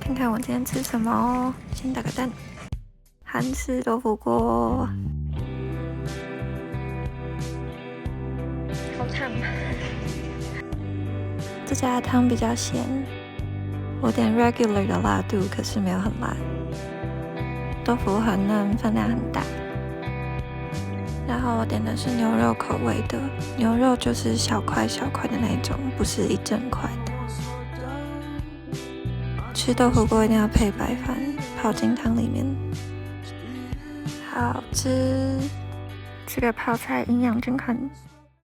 看看我今天吃什么哦。先打个蛋，韩式豆腐锅，好烫。这家的汤比较咸，我点 regular 的辣度，可是没有很辣。豆腐很嫩，分量很大。然后我点的是牛肉口味的，牛肉就是小块小块的那种，不是一整块的。吃豆腐锅一定要配白饭，泡进汤里面，好吃。这个泡菜营养均衡，